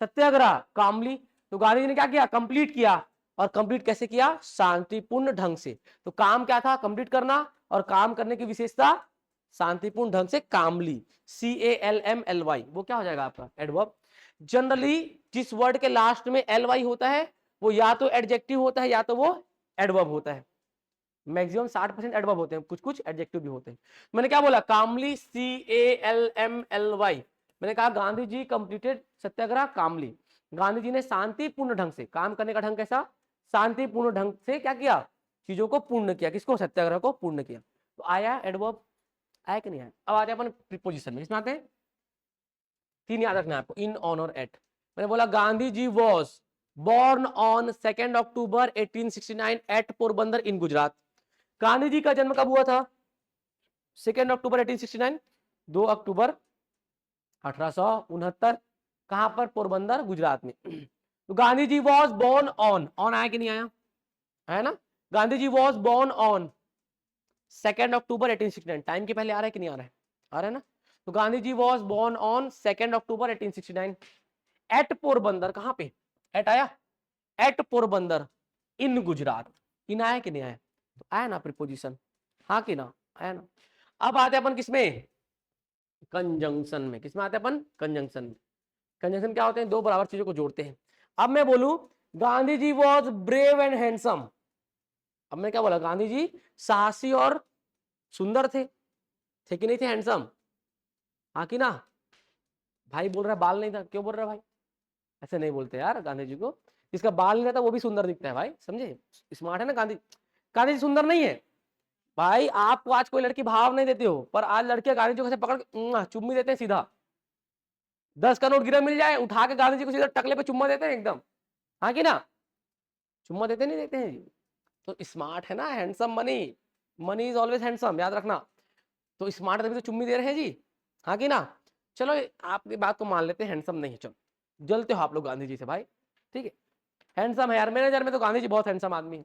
Speaker 1: सत्याग्रह कामली। तो गांधी जी ने क्या किया, कंप्लीट किया। और कंप्लीट कैसे किया, शांतिपूर्ण ढंग से। तो काम क्या था, कंप्लीट करना, और काम करने की विशेषता शांतिपूर्ण ढंग से, कामली, CALMLY, वो क्या हो जाएगा आपका एडवर्ब। जनरली जिस वर्ड के लास्ट में ly होता है वो या तो एडजेक्टिव होता है या तो वो एडवर्ब होता है। मैक्सिमम 60% एडवर्ब होते हैं, कुछ कुछ एडजेक्टिव भी होते हैं। मैंने क्या बोला, कामली, CALMLY। मैंने कहा गांधी जी कंप्लीटेड सत्याग्रह कामली। गांधी जी ने शांतिपूर्ण ढंग से, काम करने का ढंग कैसा, शांतिपूर्ण ढंग से क्या किया, चीजों को पूर्ण किया, किसको, सत्याग्रह को पूर्ण किया। तो आया एडवर्ब, आया कि नहीं आया। अब आते हैं अपन प्रीपोजिशन में, इसमें आते हैं 3 याद रखना है आपको, इन, ऑन और एट। मैंने बोला Gandhi ji was born on 2 October 1869 at Porbandar in Gujarat. Gandhi ji का जन्म कब हुआ था, 2 अक्टूबर 1869, 2 अक्टूबर 1869, कहां पर, पोरबंदर गुजरात में। तो Gandhi ji was born on आया कि नहीं आया, है ना। Gandhi ji was born on 2 October 1869, time के पहले आ रहा है कि नहीं आ रहा है, आ रहा है ना। तो Gandhi ji was born on 2 October 1869 at Porbandar, कहां पे एट आया, at Porbandar in Gujarat. In आया कि नहीं आया, तो आया ना प्रीपोजिशन, हाँ कि ना, आया ना। अब आते हैं अपन किसमें, कंजंक्शन में। किसमें आते हैं अपन, कंजंक्शन में। कंजंक्शन क्या होते हैं, दो बराबर चीजों को जोड़ते हैं। अब मैं बोलूं Gandhi ji was brave and handsome. अब मैं क्या बोला, गांधी जी साहसी और सुंदर थे कि नहीं थे, हैंडसम, हाँ कि ना। भाई बोल रहा है बाल नहीं था, क्यों बोल रहा है भाई, ऐसे नहीं बोलते यार गांधी जी को। जिसका बाल नहीं रहता वो भी सुंदर दिखता है भाई, समझे, स्मार्ट है ना गांधी। गांधी जी सुंदर नहीं है भाई। आपको आज कोई लड़की भाव नहीं देती हो, पर आज लड़कियां गांधी जी को ऐसे पकड़ के चुम्मी देते हैं सीधा। 10 का नोट गिरा मिल जाए, उठा के गांधी जी को सीधा टकले पे चुम्मा देते हैं एकदम, हाँ कि ना, चुम्मा देते नहीं देते हैं जी। तो स्मार्ट है ना, handsome money, money is always handsome, याद रखना। तो स्मार्ट तभी तो चुम्मी दे रहे हैं जी, हाँ कि ना। चलो आपकी बात को मान लेते हैं, हैंडसम नहीं है, चलो जलते हो आप लोग गांधी जी से भाई, ठीक है। हैंडसम है यार, मेरे नजर में तो गांधी जी बहुत हैंडसम आदमी है,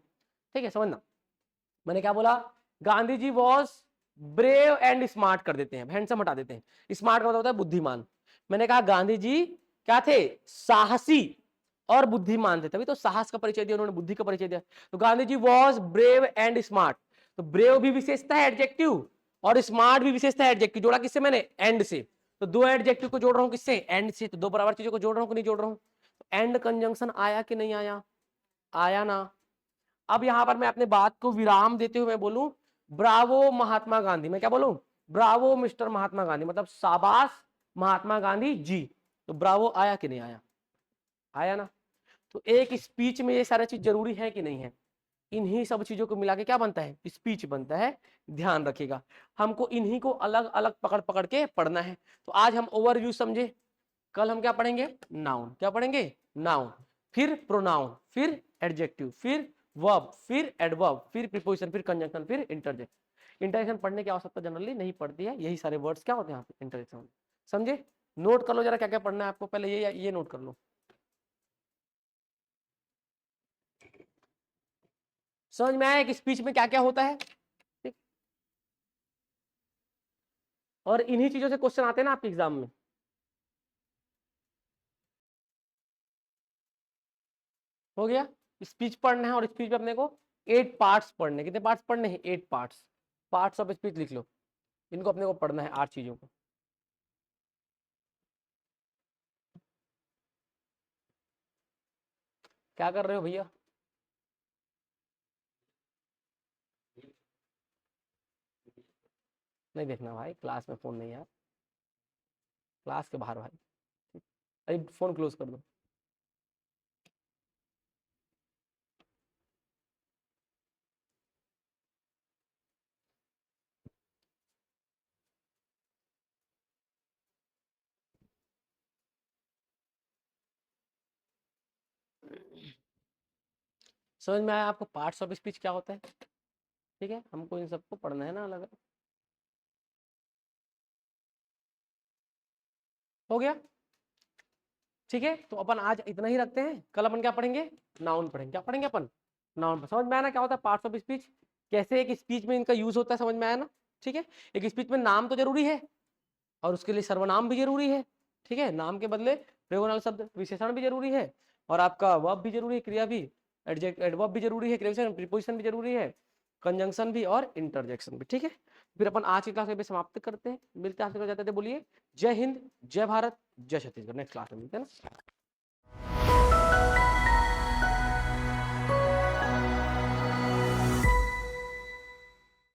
Speaker 1: ठीक है, समझना। मैंने क्या बोला, Gandhi ji was brave and smart कर देते हैं, हैंडसम हटा देते हैं, स्मार्ट का मतलब होता है बुद्धिमान। मैंने कहा गांधी जी क्या थे, साहसी और बुद्धिमान थे, तभी तो साहस का परिचय दिया उन्होंने, बुद्धि का परिचय दिया। तो Gandhi ji was brave and smart. तो ब्रेव भी विशेषता है एडजेक्टिव, और स्मार्ट भी विशेषता है एडजेक्टिव। जोड़ा किससे मैंने, एंड से। तो दो एडजेक्टिव को जोड़ रहा हूं किससे, एंड से। तो दो बराबर चीजों को जोड़ रहा हूं कि नहीं जोड़ रहा हूं। एंड कंजंक्शन आया कि नहीं आया, आया ना। अब यहां पर मैं अपने बात को विराम देते हुए मैं बोलूं ब्रावो महात्मा गांधी। मैं क्या बोलूं, ब्रावो मिस्टर महात्मा गांधी, मतलब शाबाश महात्मा गांधी जी। तो ब्रावो आया कि नहीं आया, आया ना। तो एक स्पीच में ये सारी चीज जरूरी है कि नहीं है, इन्हीं सब चीजों को मिला के क्या बनता है, स्पीच बनता है। ध्यान रखिएगा, हमको इन्हीं को अलग अलग पकड़ पकड़ के पढ़ना है। तो आज हम ओवरव्यू समझे, कल हम क्या पढ़ेंगे, नाउन। क्या पढ़ेंगे, नाउन, फिर प्रोनाउन, फिर एडजेक्टिव, फिर वर्ब, फिर एडवर्ब, फिर प्रीपोजिशन, फिर कंजंक्शन, फिर इंटरजेक्शन। इंटरजेक्शन पढ़ने की आवश्यकता जनरली नहीं पड़ती है, यही सारे वर्ड्स क्या होते हैं यहाँ पे इंटरजेक्शन। समझे, नोट कर लो जरा क्या क्या पढ़ना है आपको, पहले ये नोट कर लो। समझ में आया कि स्पीच में क्या क्या होता है, ठीक। और इन्हीं चीजों से क्वेश्चन आते हैं ना आपके एग्जाम में। हो गया, स्पीच पढ़ना है, और स्पीच में अपने को 8 पार्ट्स पढ़ने, कितने पार्ट्स पढ़ने हैं, 8 पार्ट्स। पार्ट्स ऑफ स्पीच लिख लो, इनको अपने को पढ़ना है 8 चीजों को। क्या कर रहे हो भैया, नहीं देखना भाई, क्लास में फोन नहीं यार, क्लास के बाहर भाई, अरे फोन क्लोज कर दो। समझ में आया आपको पार्ट्स ऑफ स्पीच क्या होता है, ठीक है, हमको इन सबको पढ़ना है ना अलग अलग। हो गया, ठीक है। तो अपन आज इतना ही रखते हैं, कल अपन क्या पढ़ेंगे, नाउन पढ़ेंगे। क्या पढ़ेंगे अपन, नाउन। समझ में आया ना क्या होता है पार्ट्स ऑफ स्पीच, कैसे एक स्पीच में इनका यूज होता है, समझ में आया ना, ठीक है। एक स्पीच में नाम तो जरूरी है, और उसके लिए सर्वनाम भी जरूरी है, ठीक है। नाम के बदले प्रयोग होने वाला शब्द विशेषण भी जरूरी है और आपका वर्ब भी जरूरी है, क्रिया भी, एडवर्ब भी जरूरी है, क्रिया प्रीपोजिशन भी जरूरी है, कंजंक्शन भी और इंटरजेक्शन भी। ठीक है, फिर अपन आज की क्लास में समाप्त करते हैं, मिलते हैं, जाते थे, बोलिए जय हिंद, जय भारत, जय छत्तीसगढ़। नेक्स्ट क्लास में मिलते हैं ना।